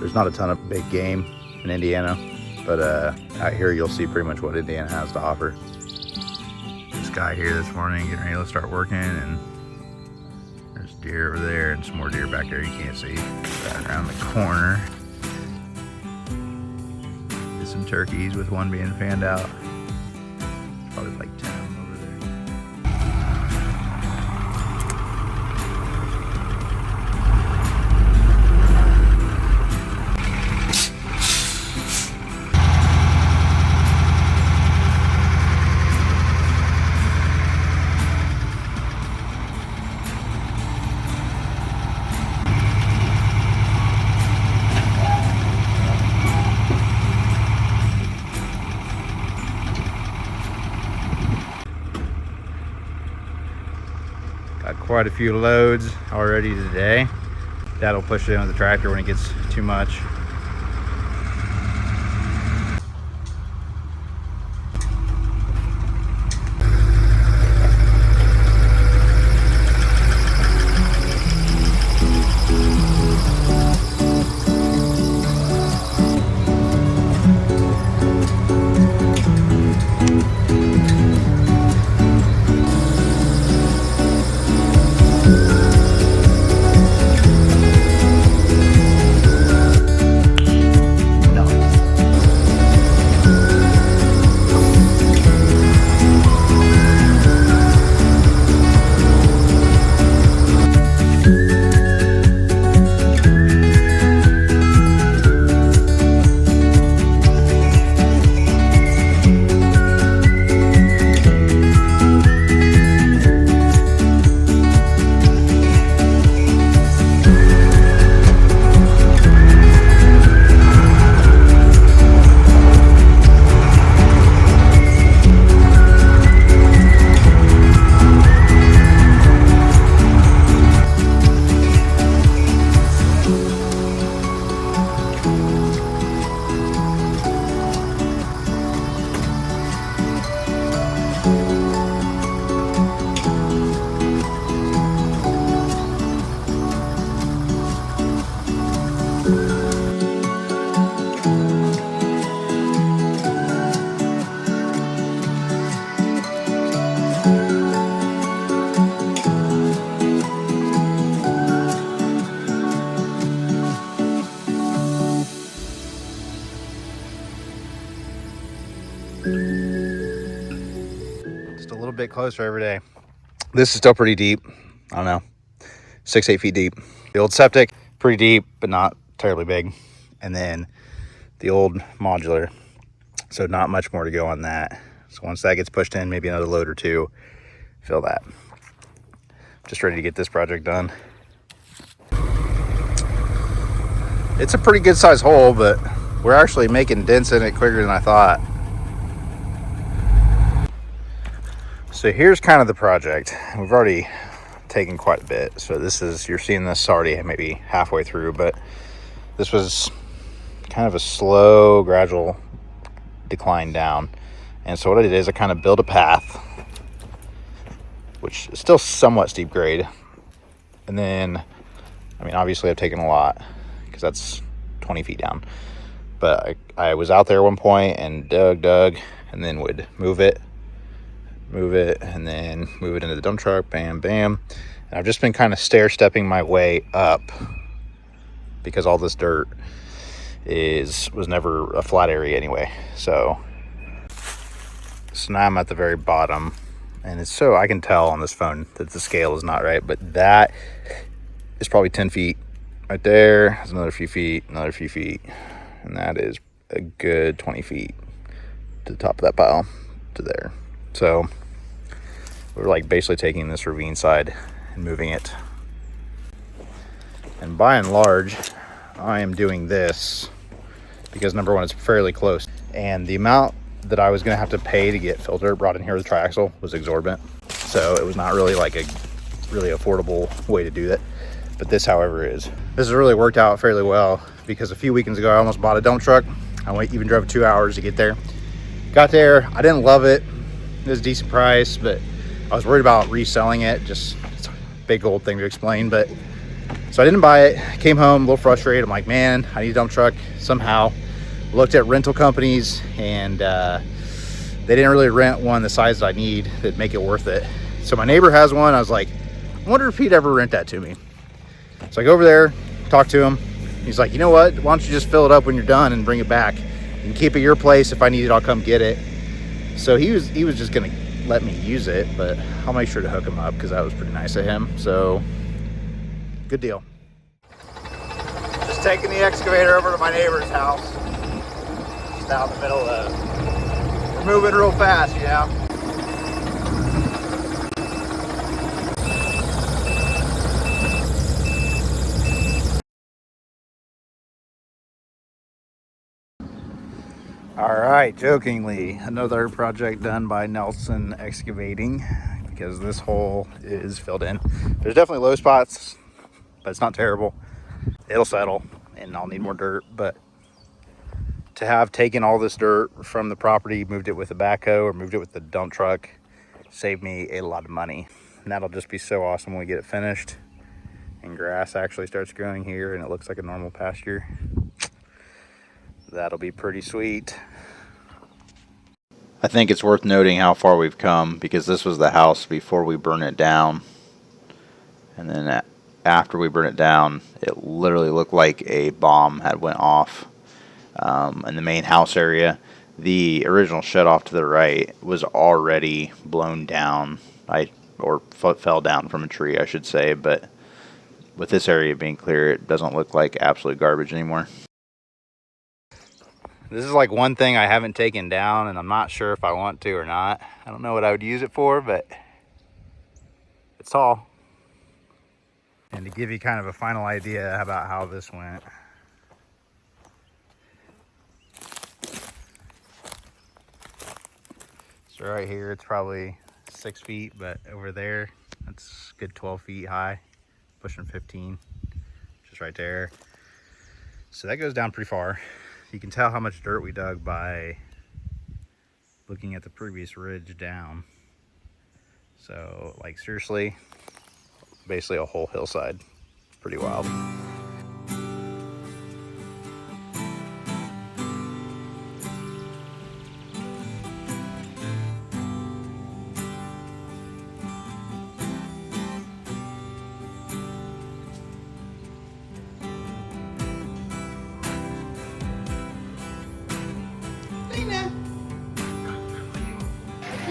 There's not a ton of big game in Indiana, but out here you'll see pretty much what Indiana has to offer. This guy here this morning getting ready to start working, and there's deer over there and some more deer back there you can't see. Right around the corner. There's some turkeys with one being fanned out. Probably like 10 of them over there. Got quite a few loads already today. Dad'll push it in with the tractor when it gets too much. Just a little bit closer every day. This is still pretty deep. I don't know, 6-8 feet deep. The old septic, pretty deep, but not terribly big. And then the old modular. So not much more to go on that. So once that gets pushed in, maybe another load or two, fill that. Just ready to get this project done. It's a pretty good size hole, but we're actually making dents in it quicker than I thought. So here's kind of the project. We've already taken quite a bit. So this is, you're seeing this already maybe halfway through, but this was kind of a slow, gradual decline down. And so what I did is I kind of built a path, which is still somewhat steep grade. And then, I mean, obviously I've taken a lot because that's 20 feet down. But I was out there at one point and dug, and then would move it, and then move it into the dump truck, bam, bam. And I've just been kind of stair-stepping my way up because all this dirt was never a flat area anyway. So now I'm at the very bottom, and it's so I can tell on this phone that the scale is not right, but that is probably 10 feet right there. There's another few feet, and that is a good 20 feet to the top of that pile to there. So we're like basically taking this ravine side and moving it. And by and large, I am doing this because number one, it's fairly close. And the amount that I was gonna have to pay to get filter brought in here with triaxle was exorbitant. So it was not really like a really affordable way to do that. But this, however, is. This has really worked out fairly well because a few weekends ago, I almost bought a dump truck. I even drove 2 hours to get there. Got there, I didn't love it. It was a decent price, but I was worried about reselling it. Just, it's a big old thing to explain, but So I didn't buy it. Came home a little frustrated. I'm like, man, I need a dump truck somehow. Looked at rental companies, and they didn't really rent one the size that I need that'd make it worth it. So my neighbor has one. I was like, I wonder if he'd ever rent that to me. So I go over there, talk to him. He's like, you know what? Why don't you just fill it up when you're done and bring it back? You can keep it at your place. If I need it, I'll come get it. So he was just gonna let me use it, but I'll make sure to hook him up because that was pretty nice of him. So good deal. Just taking the excavator over to my neighbor's house. Just out in the middle of, we're moving real fast, you know. All right, jokingly, another project done by Nelson Excavating, because this hole is filled in. There's definitely low spots, but it's not terrible. It'll settle and I'll need more dirt, but to have taken all this dirt from the property, moved it with a backhoe or moved it with the dump truck, saved me a lot of money. And that'll just be so awesome when we get it finished and grass actually starts growing here and it looks like a normal pasture. That'll be pretty sweet. I think it's worth noting how far we've come, because this was the house before we burned it down. And then after we burned it down, it literally looked like a bomb had went off in the main house area. The original shed off to the right was already blown down, or fell down from a tree, I should say. But with this area being clear, it doesn't look like absolute garbage anymore. This is like one thing I haven't taken down, and I'm not sure if I want to or not. I don't know what I would use it for, but it's tall. And to give you kind of a final idea about how this went. So right here, it's probably 6 feet, but over there, that's a good 12 feet high, pushing 15, just right there. So that goes down pretty far. You can tell how much dirt we dug by looking at the previous ridge down. So, like, seriously, basically a whole hillside. It's pretty wild.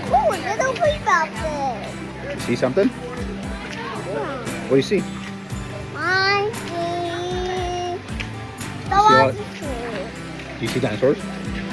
Oh, little flea You see something? Yeah. What do you see? I see Do you see dinosaurs. dinosaurs?